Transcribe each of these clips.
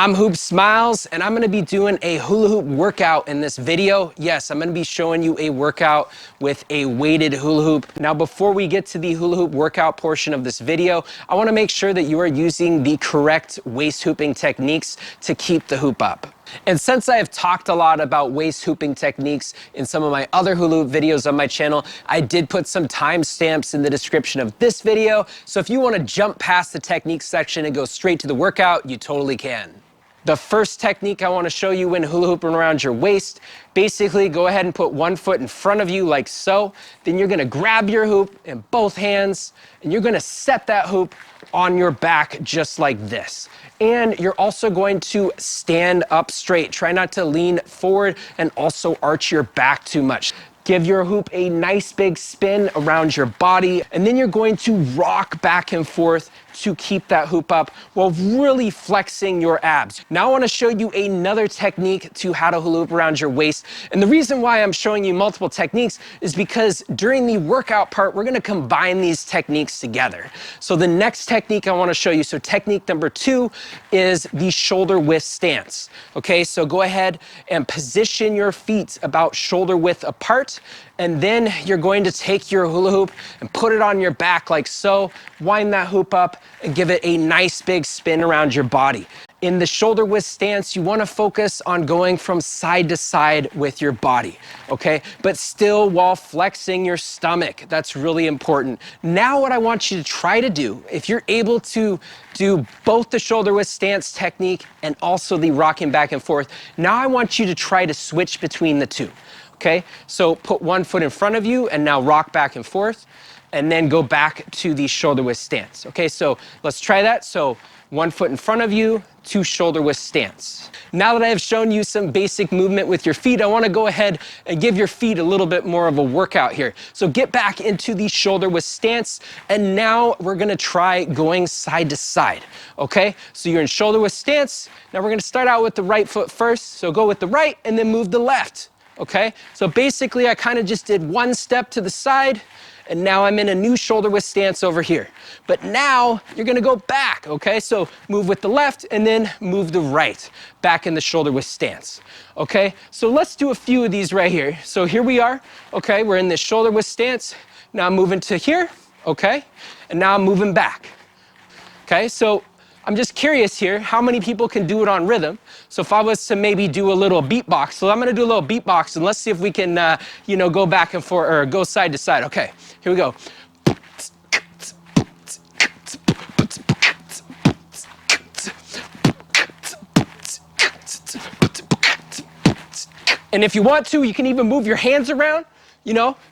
I'm 𝗪𝗵𝗲𝗵𝗁, and I'm gonna be doing a hula hoop workout in this video. Yes, I'm gonna be showing you a workout with a weighted hula hoop. Now, before we get to the hula hoop workout portion of this video, I wanna make sure that you are using the correct waist hooping techniques to keep the hoop up. And since I have talked a lot about waist hooping techniques in some of my other hula hoop videos on my channel, I did put some timestamps in the description of this video. So if you want to jump past the technique section and go straight to the workout, you totally can. The first technique I want to show you when hula hooping around your waist, basically go ahead and put one foot in front of you like so. Then you're going to grab your hoop in both hands and you're going to set that hoop on your back just like this. And you're also going to stand up straight. Try not to lean forward and also arch your back too much. Give your hoop a nice big spin around your body, and then you're going to rock back and forth to keep that hoop up while really flexing your abs. Now I want to show you another technique to how to hula hoop around your waist. And the reason why I'm showing you multiple techniques is because during the workout part, we're going to combine these techniques together. So the next technique I want to show you, so technique number 2 is the shoulder width stance. Okay, so go ahead and position your feet about shoulder width apart. And then you're going to take your hula hoop and put it on your back like so, wind that hoop up and give it a nice big spin around your body. In the shoulder width stance, you want to focus on going from side to side with your body, okay? But still while flexing your stomach. That's really important. Now what I want you to try to do, if you're able to do both the shoulder width stance technique and also the rocking back and forth, now I want you to try to switch between the two. Okay, so put one foot in front of you and now rock back and forth and then go back to the shoulder width stance. Okay, so let's try that. So one foot in front of you, 2 shoulder width stance. Now that I have shown you some basic movement with your feet, I want to go ahead and give your feet a little bit more of a workout here. So get back into the shoulder width stance, and now we're going to try going side to side. Okay, so you're in shoulder width stance. Now we're going to start out with the right foot first. So go with the right and then move the left. Okay, so basically I kind of just did one step to the side and now I'm in a new shoulder width stance over here. But now you're gonna go back, okay? So move with the left and then move the right, back in the shoulder width stance, okay? So let's do a few of these right here. So here we are, okay? We're in this shoulder width stance. Now I'm moving to here, okay? And now I'm moving back, okay? So I'm just curious here, how many people can do it on rhythm? So if I was to maybe do a little beatbox, so I'm gonna do a little beatbox and let's see if we can, go back and forth or go side to side. Okay, here we go. And if you want to, you can even move your hands around,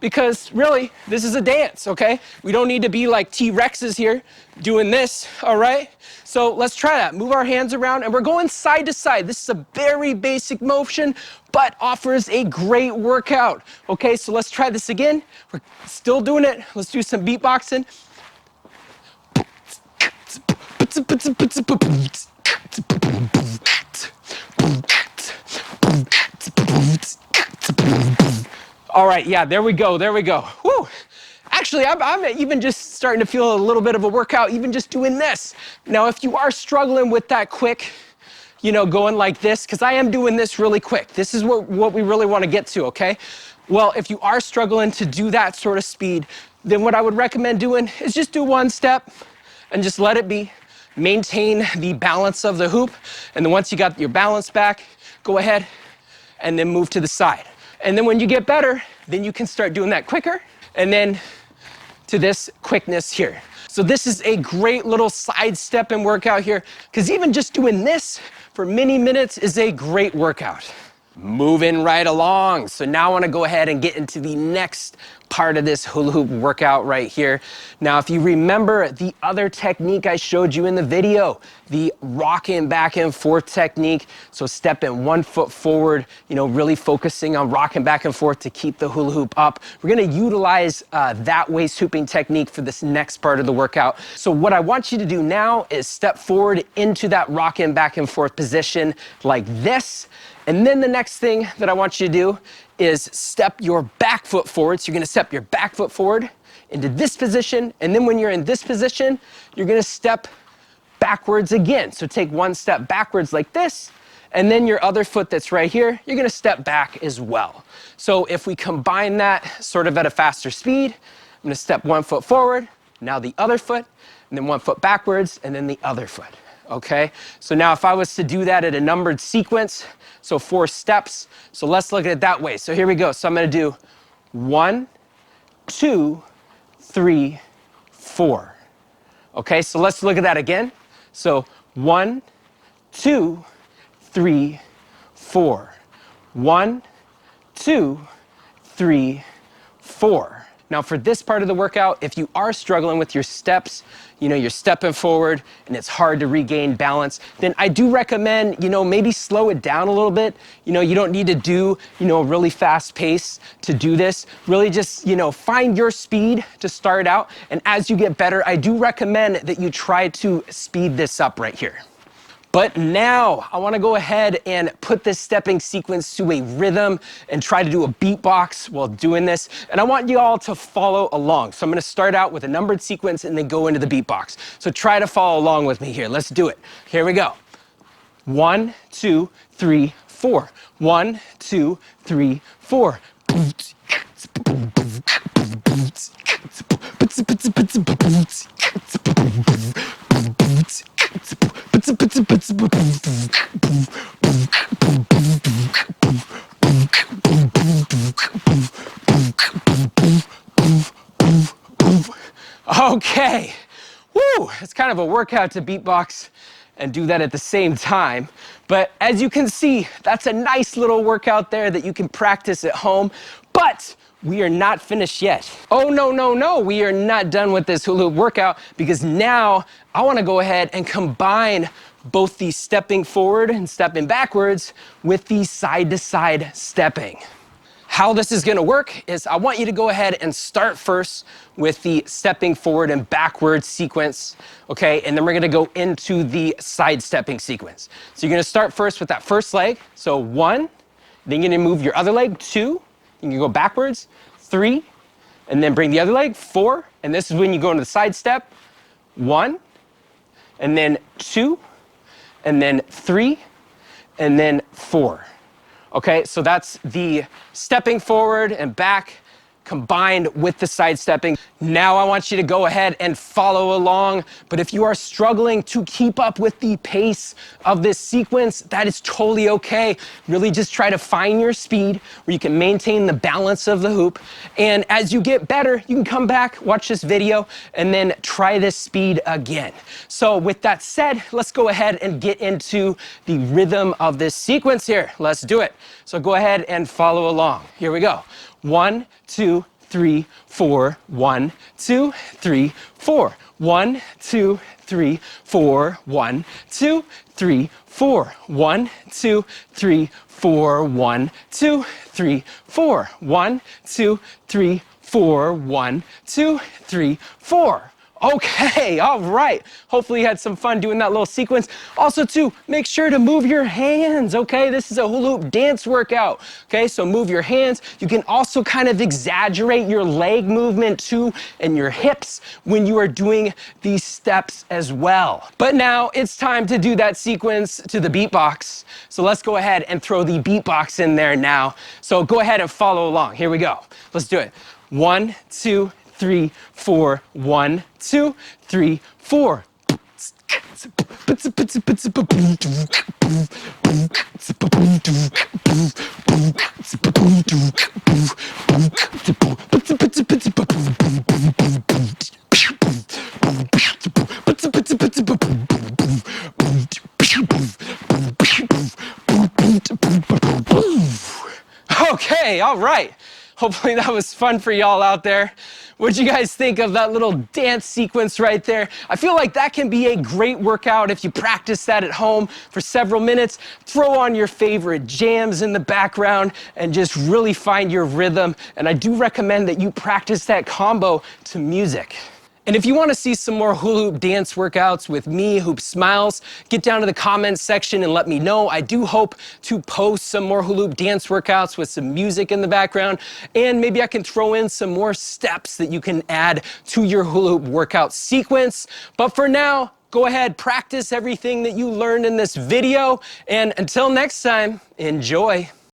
because really, this is a dance, okay? We don't need to be like T-Rexes here doing this, all right? So let's try that. Move our hands around, and we're going side to side. This is a very basic motion, but offers a great workout, okay? So let's try this again. We're still doing it. Let's do some beatboxing. All right, yeah, there we go, there we go. Woo! Actually, I'm even just starting to feel a little bit of a workout, even just doing this. Now, if you are struggling with that quick, going like this, because I am doing this really quick. This is what we really want to get to, okay? Well, if you are struggling to do that sort of speed, then what I would recommend doing is just do one step and just let it be. Maintain the balance of the hoop, and then once you got your balance back, go ahead and then move to the side. And then when you get better, then you can start doing that quicker, and then to this quickness here. So this is a great little sidestep and workout here, because even just doing this for many minutes is a great workout. Moving right along. So now I want to go ahead and get into the next part of this hula hoop workout right here. Now, if you remember the other technique I showed you in the video, the rocking back and forth technique. So stepping one foot forward, really focusing on rocking back and forth to keep the hula hoop up. We're going to utilize that waist hooping technique for this next part of the workout. So what I want you to do now is step forward into that rocking back and forth position like this. And then the next thing that I want you to do is step your back foot forward. So you're gonna step your back foot forward into this position. And then when you're in this position, you're gonna step backwards again. So take one step backwards like this, and then your other foot that's right here, you're gonna step back as well. So if we combine that sort of at a faster speed, I'm gonna step one foot forward, now the other foot, and then one foot backwards, and then the other foot, okay? So now if I was to do that at a numbered sequence, so 4 steps, so let's look at it that way. So here we go. So I'm gonna do 1, 2, 3, 4. Okay, so let's look at that again. So 1, 2, 3, 4. 1, 2, 3, 4. Now for this part of the workout, if you are struggling with your steps, you know, you're stepping forward and it's hard to regain balance, then I do recommend, you know, maybe slow it down a little bit. You know, you don't need to do, you know, a really fast pace to do this. Really just, you know, find your speed to start out. And as you get better, I do recommend that you try to speed this up right here. But now I wanna go ahead and put this stepping sequence to a rhythm and try to do a beatbox while doing this. And I want you all to follow along. So I'm gonna start out with a numbered sequence and then go into the beatbox. So try to follow along with me here. Let's do it. Here we go. 1, 2, 3, 4. 1, 2, 3, 4. Okay, woo, it's kind of a workout to beatbox and do that at the same time. But as you can see, that's a nice little workout there that you can practice at home. But we are not finished yet. Oh, no, no, no, we are not done with this hula hoop workout, because now I wanna go ahead and combine both the stepping forward and stepping backwards with the side-to-side stepping. How this is gonna work is I want you to go ahead and start first with the stepping forward and backwards sequence, okay? And then we're gonna go into the side stepping sequence. So you're gonna start first with that first leg. So 1, then you're gonna move your other leg, 2, you can go backwards, 3, and then bring the other leg, 4, and this is when you go into the side step, 1, and then 2, and then 3, and then 4. Okay, so that's the stepping forward and back combined with the side stepping. Now I want you to go ahead and follow along, but if you are struggling to keep up with the pace of this sequence, that is totally okay. Really just try to find your speed where you can maintain the balance of the hoop. And as you get better, you can come back, watch this video, and then try this speed again. So with that said, let's go ahead and get into the rhythm of this sequence here. Let's do it. So go ahead and follow along. Here we go. 1, 2, 3, 4. 1, 2, 3, 4. 1, 2, 3, 4. 1, 2, 3, 4. 1, 2, 3, 4. 1, 2, 3, 4. 1, 2, 3, 4. 1, 2, 3, 4. Okay, all right. Hopefully you had some fun doing that little sequence. Also too, make sure to move your hands, okay? This is a hula hoop dance workout, okay? So move your hands. You can also kind of exaggerate your leg movement too and your hips when you are doing these steps as well. But now it's time to do that sequence to the beatbox. So let's go ahead and throw the beatbox in there now. So go ahead and follow along. Here we go. Let's do it. 1, 2, 3, 4. 1, 2, 3, 4. Okay, all right. Hopefully that was fun for y'all out there. What'd you guys think of that little dance sequence right there? I feel like that can be a great workout if you practice that at home for several minutes. Throw on your favorite jams in the background and just really find your rhythm. And I do recommend that you practice that combo to music. And if you want to see some more hula hoop dance workouts with me, 𝗪𝗵𝗲𝗍, get down to the comments section and let me know. I do hope to post some more hula hoop dance workouts with some music in the background, and maybe I can throw in some more steps that you can add to your hula hoop workout sequence. But for now, go ahead, practice everything that you learned in this video. And until next time, enjoy.